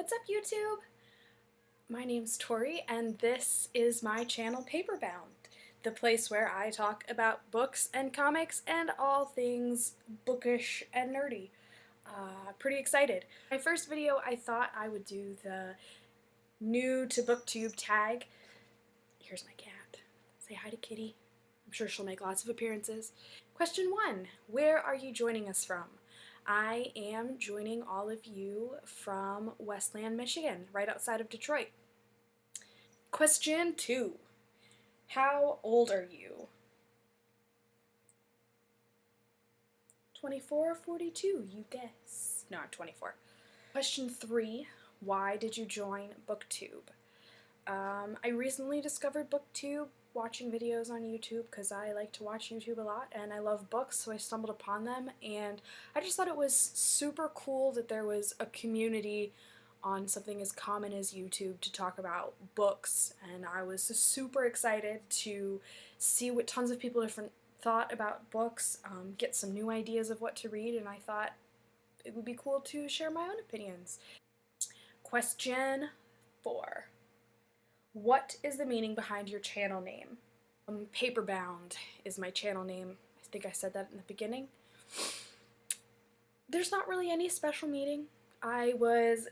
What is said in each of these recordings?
What's up, YouTube? My name's Tori, and this is my channel Paperbound, the place where I talk about books and comics and all things bookish and nerdy. Pretty excited. My first video, I thought I would do the new to Booktube tag. Here's my cat. Say hi to Kitty. I'm sure she'll make lots of appearances. Question 1. Where are you joining us from? I am joining all of you from Westland, Michigan, right outside of Detroit. Question 2. How old are you? 24 or 42, you guess. No, I'm 24. Question 3. Why did you join Booktube? I recently discovered Booktube watching videos on YouTube because I like to watch YouTube a lot and I love books, so I stumbled upon them and I just thought it was super cool that there was a community on something as common as YouTube to talk about books, and I was super excited to see what tons of people different thought about books, get some new ideas of what to read, and I thought it would be cool to share my own opinions. Question 4. What is the meaning behind your channel name? Paperbound is my channel name. I think I said that in the beginning. There's not really any special meaning. I was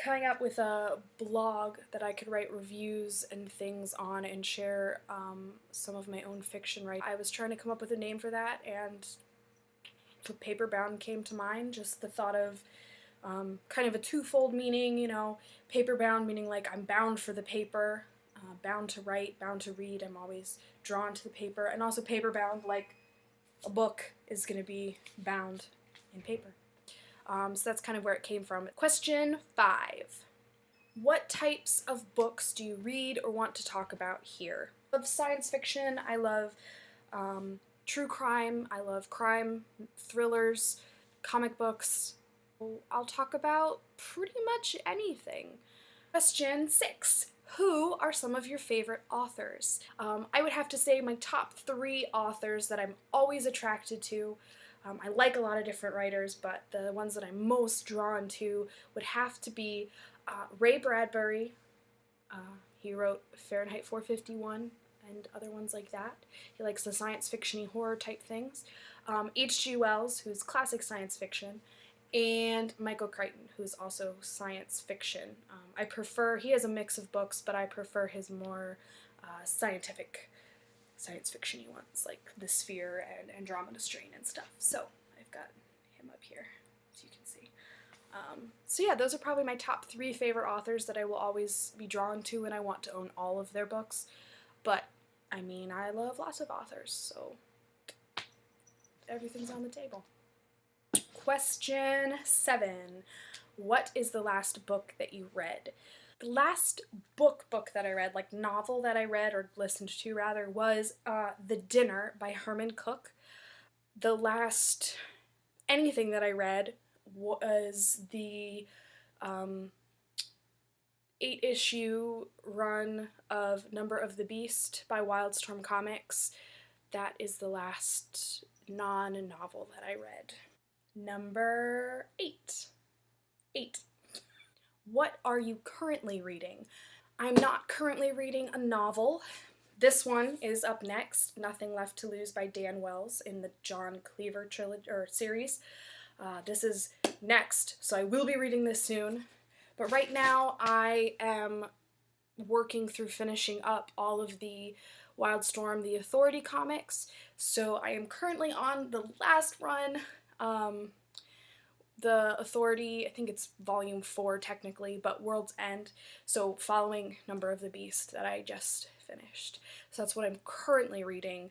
coming up with a blog that I could write reviews and things on and share some of my own fiction. I was trying to come up with a name for that, and Paperbound came to mind. Just the thought of kind of a twofold meaning, you know, paperbound meaning like I'm bound for the paper, bound to write, bound to read, I'm always drawn to the paper, and also paperbound like a book is going to be bound in paper. So that's kind of where it came from. Question 5. What types of books do you read or want to talk about here? I love science fiction, I love true crime, I love crime, thrillers, comic books. I'll talk about pretty much anything. Question 6. Who are some of your favorite authors? I would have to say my top 3 authors that I'm always attracted to. I like a lot of different writers, but the ones that I'm most drawn to would have to be Ray Bradbury. He wrote Fahrenheit 451 and other ones like that. He likes the science fiction-y horror type things. H.G. Wells, who's classic science fiction, and Michael Crichton, who's also science fiction. He has a mix of books, but I prefer his more scientific science fiction-y ones, like The Sphere and Andromeda Strain and stuff. So I've got him up here, as you can see. So yeah, those are probably my top 3 favorite authors that I will always be drawn to, and I want to own all of their books. But, I mean, I love lots of authors, so everything's on the table. Question 7. What is the last book that you read? The last book that I read, like novel that I read, or listened to rather, was The Dinner by Herman Cook. The last anything that I read was the 8-issue run of Number of the Beast by Wildstorm Comics. That is the last non-novel that I read. Number 8. What are you currently reading? I'm not currently reading a novel. This one is up next, Nothing Left to Lose by Dan Wells in the John Cleaver trilogy or series. This is next, so I will be reading this soon. But right now I am working through finishing up all of the Wildstorm The Authority comics. So I am currently on the last run. The Authority, I think it's volume 4 technically, but World's End, so following Number of the Beast that I just finished. So that's what I'm currently reading.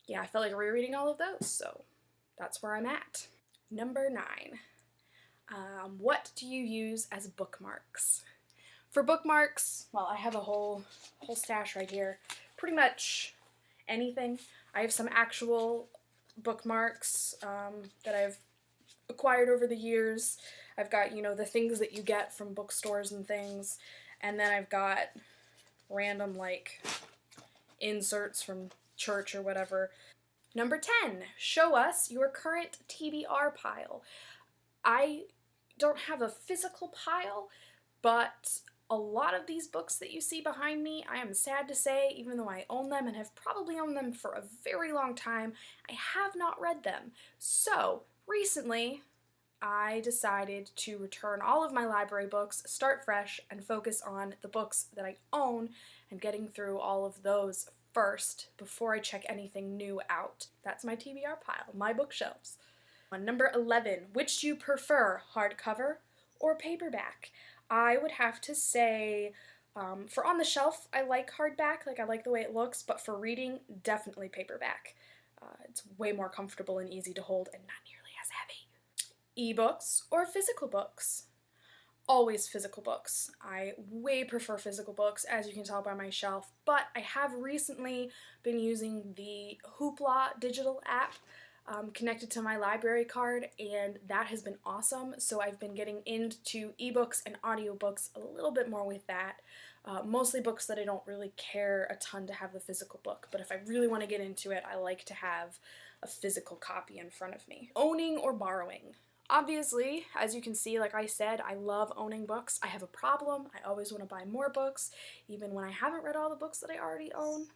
Yeah, I felt like rereading all of those, so that's where I'm at. Number 9. What do you use as bookmarks? For bookmarks, well, I have a whole stash right here. Pretty much anything. I have some actual bookmarks that I've acquired over the years. I've got, you know, the things that you get from bookstores and things, and then I've got random like inserts from church or whatever. Number 10, show us your current TBR pile. I don't have a physical pile, but a lot of these books that you see behind me, I am sad to say, even though I own them and have probably owned them for a very long time, I have not read them. So, recently, I decided to return all of my library books, start fresh, and focus on the books that I own and getting through all of those first before I check anything new out. That's my TBR pile, my bookshelves. On number 11, which do you prefer, hardcover or paperback? I would have to say, for on the shelf, I like hardback, like I like the way it looks, but for reading, definitely paperback. It's way more comfortable and easy to hold and not nearly as heavy. Ebooks or physical books? Always physical books. I way prefer physical books, as you can tell by my shelf, but I have recently been using the Hoopla digital app connected to my library card, and that has been awesome. So I've been getting into ebooks and audiobooks a little bit more with that. Mostly books that I don't really care a ton to have the physical book, but if I really want to get into it, I like to have a physical copy in front of me. Owning or borrowing? Obviously, as you can see, like I said, I love owning books. I have a problem. I always want to buy more books, even when I haven't read all the books that I already own.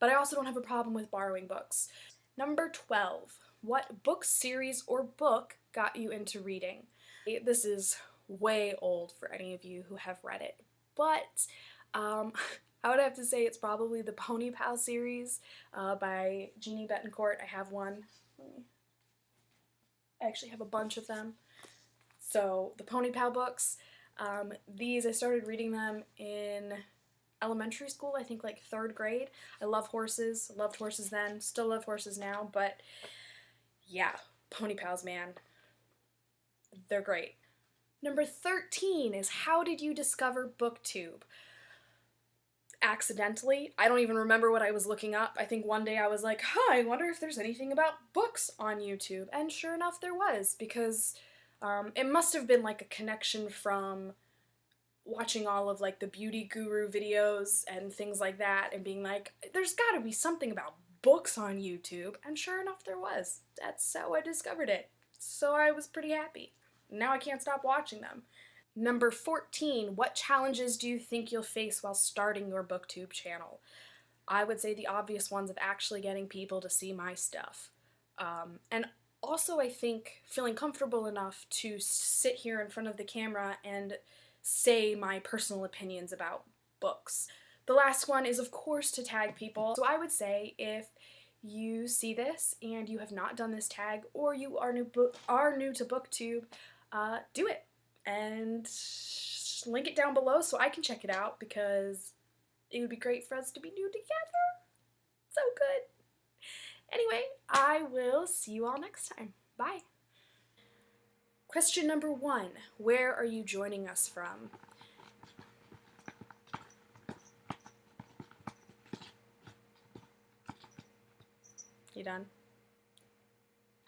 But I also don't have a problem with borrowing books. Number 12. What book series or book got you into reading? This is way old for any of you who have read it, but I would have to say it's probably the Pony Pal series by Jeannie Betancourt. I have one. I actually have a bunch of them. So the Pony Pal books, these I started reading them in elementary school, I think like 3rd grade. I love horses, loved horses then, still love horses now, but yeah, Pony Pals, man, they're great. Number 13 is how did you discover Booktube? Accidentally. I don't even remember what I was looking up. I think one day I was like, I wonder if there's anything about books on YouTube. And sure enough, there was, because it must have been like a connection from watching all of like the beauty guru videos and things like that and being like, there's gotta be something about books on YouTube. And sure enough, there was. That's how I discovered it. So I was pretty happy. Now I can't stop watching them. Number 14, what challenges do you think you'll face while starting your Booktube channel? I would say the obvious ones of actually getting people to see my stuff. And also I think feeling comfortable enough to sit here in front of the camera and say my personal opinions about books. The last one is of course to tag people. So I would say if you see this and you have not done this tag or you are new to Booktube, do it. And link it down below so I can check it out because it would be great for us to be new together. So good. Anyway, I will see you all next time. Bye. Question number 1. Where are you joining us from? You done?